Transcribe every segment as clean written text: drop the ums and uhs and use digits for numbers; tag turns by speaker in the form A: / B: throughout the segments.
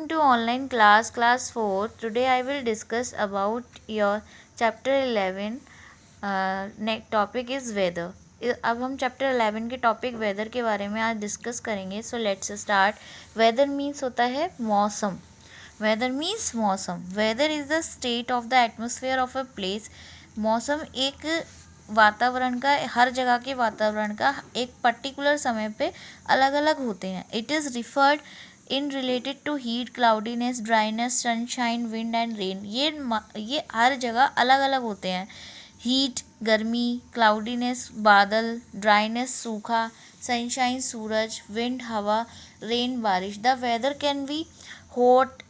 A: Welcome to online class 4. Today I will discuss about your chapter 11. Next topic is weather. अब हम chapter 11 के topic weather के बारे में आज डिस्कस करेंगे. So let's start. Weather means होता है मौसम. वेदर मीन्स मौसम. Weather is the state of the atmosphere of a place. मौसम एक वातावरण का, हर जगह के वातावरण का एक पर्टिकुलर समय पे अलग अलग होते हैं. It is referred in related to heat, cloudiness, dryness, sunshine, wind and rain. ये हर जगह अलग अलग होते हैं. हीट गर्मी, क्लाउडीनेस बादल, ड्राइनेस सूखा, सनशाइन सूरज, विंड हवा, रेन बारिश. The weather can be hot,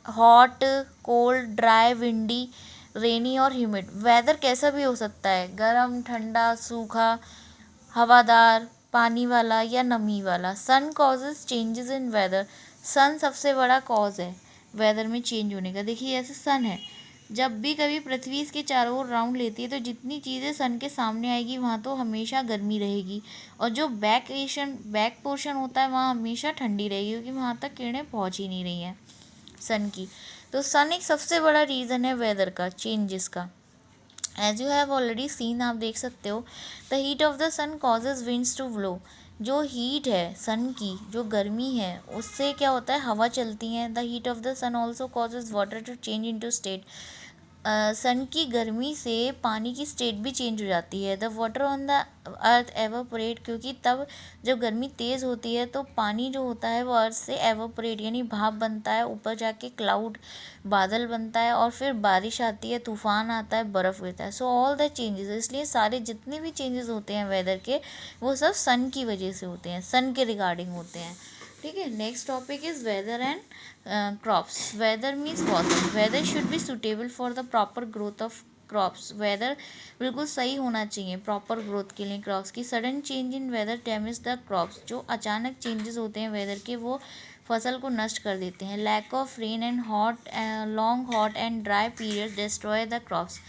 A: cold, dry, windy, rainy और ह्यूमिड. वेदर कैसा भी हो सकता है, गर्म, ठंडा, सूखा, हवादार, पानी वाला या नमी वाला. सन कॉजेज चेंजेस इन वेदर. सन सबसे बड़ा कॉज है वेदर में चेंज होने का. देखिए ऐसे सन है, जब भी कभी पृथ्वी इसके चारों ओर राउंड लेती है तो जितनी चीज़ें सन के सामने आएगी वहाँ तो हमेशा गर्मी रहेगी, और जो बैक पोर्शन होता है वहाँ हमेशा ठंडी रहेगी, क्योंकि वहाँ तक किरणें पहुँच ही नहीं रही हैं सन की. तो सन एक सबसे बड़ा रीज़न है वेदर का चेंजेस का. As you have already seen, आप देख सकते हो, the heat of the sun causes winds to blow. जो हीट है सन की, जो गर्मी है, उससे क्या होता है, हवा चलती है. The heat of the sun also causes water to change into state. Sun की गर्मी से पानी की स्टेट भी चेंज हो जाती है. The water on the earth evaporate, क्योंकि तब जब गर्मी तेज़ होती है तो पानी जो होता है वो अर्थ से एवोपरेट यानी भाप बनता है, ऊपर जाके क्लाउड बादल बनता है, और फिर बारिश आती है, तूफान आता है, बर्फ़ गिरता है. सो ऑल द चेंजेस, इसलिए सारे जितने भी चेंजेस होते हैं वेदर के, वो सब सन की वजह से होते हैं, सन के रिगार्डिंग होते हैं. ठीक है. Next topic is weather and crops. Weather means मौसम. Weather should be suitable for the proper growth of crops. Weather बिल्कुल सही होना चाहिए प्रॉपर ग्रोथ के लिए क्रॉप्स की. Sudden change in weather damage the crops. जो अचानक चेंजेस होते हैं वेदर के, वो फसल को नष्ट कर देते हैं. Lack of rain and long hot and dry period destroy the crops.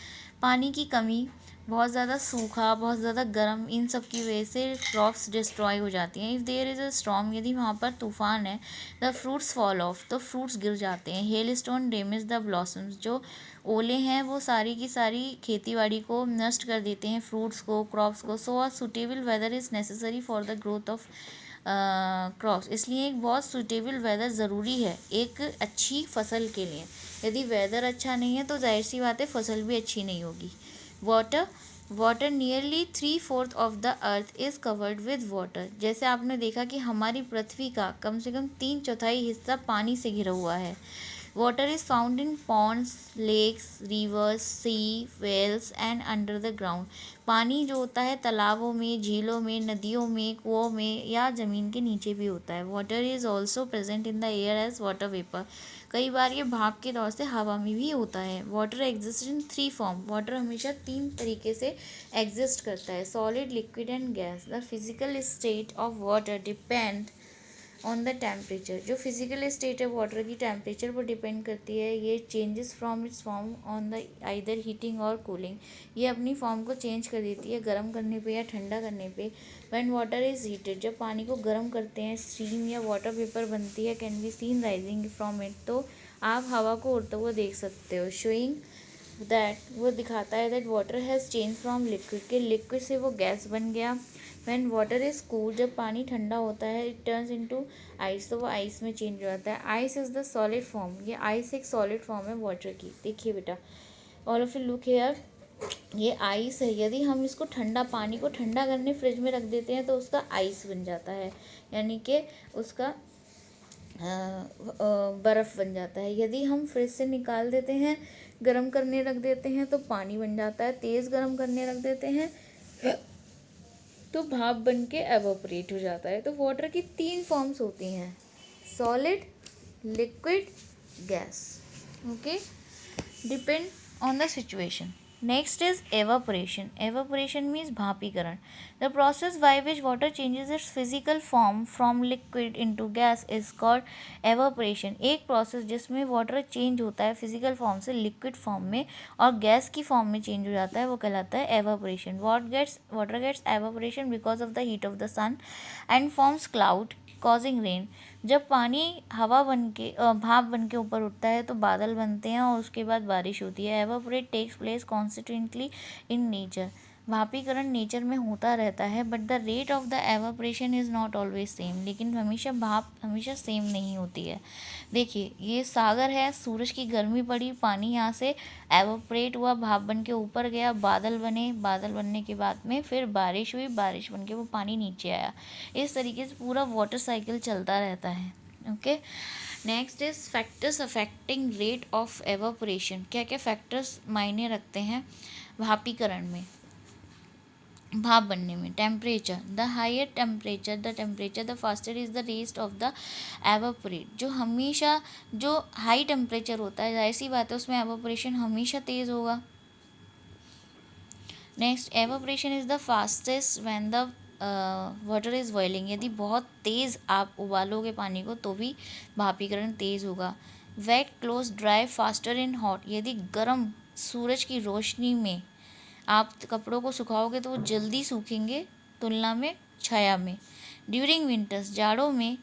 A: पानी की कमी, बहुत ज़्यादा सूखा, बहुत ज़्यादा गर्म, इन सब की वजह से क्रॉप्स डिस्ट्रॉय हो जाती हैं. If there is a storm, यदि वहाँ पर तूफान है, द फ्रूट्स फॉल ऑफ, तो फ्रूट्स गिर जाते हैं. Hail stone damage the blossoms. जो ओले हैं वो सारी की सारी खेती बाड़ी को नष्ट कर देते हैं, फ्रूट्स को, क्रॉप्स को. So a suitable weather is necessary for the growth of crops. इसलिए एक बहुत सुटेबल वेदर ज़रूरी है एक अच्छी फसल के लिए. यदि वेदर अच्छा नहीं है तो जाहिर सी बात है फसल भी अच्छी नहीं होगी. Water nearly 3/4 of the earth is covered with water. जैसे आपने देखा कि हमारी पृथ्वी का कम से कम 3/4 हिस्सा पानी से घिरा हुआ है. Water is found in ponds, lakes, rivers, sea, wells and under the ground. पानी जो होता है तालाबों में, झीलों में, नदियों में, कुओं में या ज़मीन के नीचे भी होता है. Water is also present in the air as water vapour. कई बार ये भाप के तौर से हवा में भी होता है. Water exist in 3 form. Water हमेशा 3 तरीके से एग्जिस्ट करता है, solid, liquid and gas. The physical state of water depend on the temperature. जो फिजिकल स्टेट है वाटर की, टेम्परेचर पर डिपेंड करती है. ये changes from its form on the either heating और कूलिंग. ये अपनी फॉर्म को चेंज कर देती है गर्म करने पे या ठंडा करने पे. व्हेन वाटर इज़ हीटेड, जब पानी को गर्म करते हैं, स्टीम या वाटर वेपर बनती है, can be seen rising from it. तो आप हवा को उड़ता हुआ देख सकते हो. शोइंग दैट, वो दिखाता है that water has change from liquid, के लिक्विड से वो गैस बन गया. व्हेन वाटर इज़ कूल, जब पानी ठंडा होता है, इट टर्न्स इनटू आइस, तो वो आइस में चेंज हो जाता है. Ice is the solid form. ये आइस एक सॉलिड फॉर्म है वाटर की. देखिए बेटा, all of you look here, ये आइस है. यदि हम इसको ठंडा, पानी को ठंडा करने फ्रिज में रख देते हैं तो उसका आइस बन जाता है, यानी कि उसका बर्फ़ बन जाता है. यदि हम फ्रिज से निकाल देते हैं, गर्म करने रख देते हैं, तो पानी बन जाता है. तेज़ गर्म करने रख देते हैं तो भाप बन के एवोपरेट हो जाता है. तो वाटर की 3 फॉर्म्स होती हैं, solid, liquid, gas. Okay, depend on the situation. Next is evaporation. Evaporation means भापीकरण. The process by which water changes its physical form from liquid into gas is called evaporation. एक process जिसमें water change होता है physical form से liquid form में और gas की form में चेंज हो जाता है, वो कहलाता है evaporation. Water gets evaporation because of the heat of the sun and forms cloud causing rain. जब पानी हवा बन के भाप बन के ऊपर उठता है तो बादल बनते हैं और उसके बाद बारिश होती है। Evaporate takes place constantly in nature. भापीकरण नेचर में होता रहता है, but the rate of the evaporation is not always same. लेकिन हमेशा भाप हमेशा सेम नहीं होती है। देखिए, ये सागर है, सूरज की गर्मी पड़ी, पानी यहाँ से एवापोरेट हुआ, भाप बन के ऊपर गया, बादल बने, बादल बनने के बाद में फिर बारिश हुई, बारिश बन के वो पानी नीचे आया। इस तरीके से पूरा वाटर साइकिल चलता रहता है। Okay, next is factors affecting rate of evaporation. क्या क्या फैक्टर्स मायने रखते हैं भापीकरण में, भाप बनने में? Temperature, the higher temperature the faster is the rate of the evaporate. जो हाई टेम्परेचर होता है, जाहिर सी बात है उसमें एवापोरेशन हमेशा तेज़ होगा। Next, evaporation is the fastest when the water is boiling. यदि बहुत तेज़ आप उबालोगे पानी को तो भी भापीकरण तेज़ होगा। Wet clothes dry faster in hot. यदि गर्म सूरज की रोशनी में आप कपड़ों को सुखाओगे तो वो जल्दी सूखेंगे तुलना में छाया में। ड्यूरिंग विंटर्स, जाड़ों में,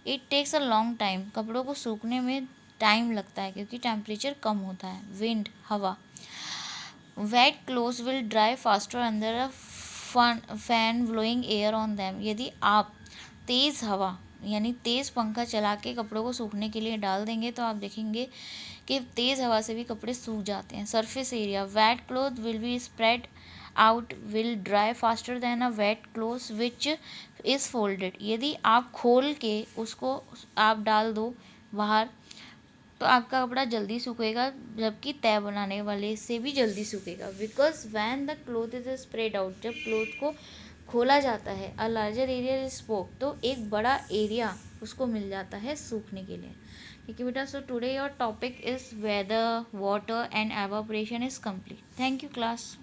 A: it takes a long time. कपड़ों को सूखने में टाइम लगता है क्योंकि टेम्परेचर कम होता है। विंड, हवा। Wet cloth will dry faster under a fan blowing air on them. यदि आप तेज़ हवा यानी तेज़ पंखा चला के कपड़ों को सूखने के लिए डाल देंगे तो आप देखेंगे कि तेज़ हवा से भी कपड़े सूख जाते हैं। Surface area, wet cloth will be spread out will dry faster than a wet cloth which is folded. यदि आप खोल के उसको आप डाल दो बाहर तो आपका कपड़ा जल्दी सूखेगा, जबकि तय बनाने वाले से भी जल्दी सूखेगा। Because when the cloth is spread out, जब क्लोथ को खोला जाता है, a larger area is spoke, तो एक बड़ा एरिया उसको मिल जाता है सूखने के लिए। ठीक है बेटा, so today your topic is whether, water and evaporation is complete. Thank you class.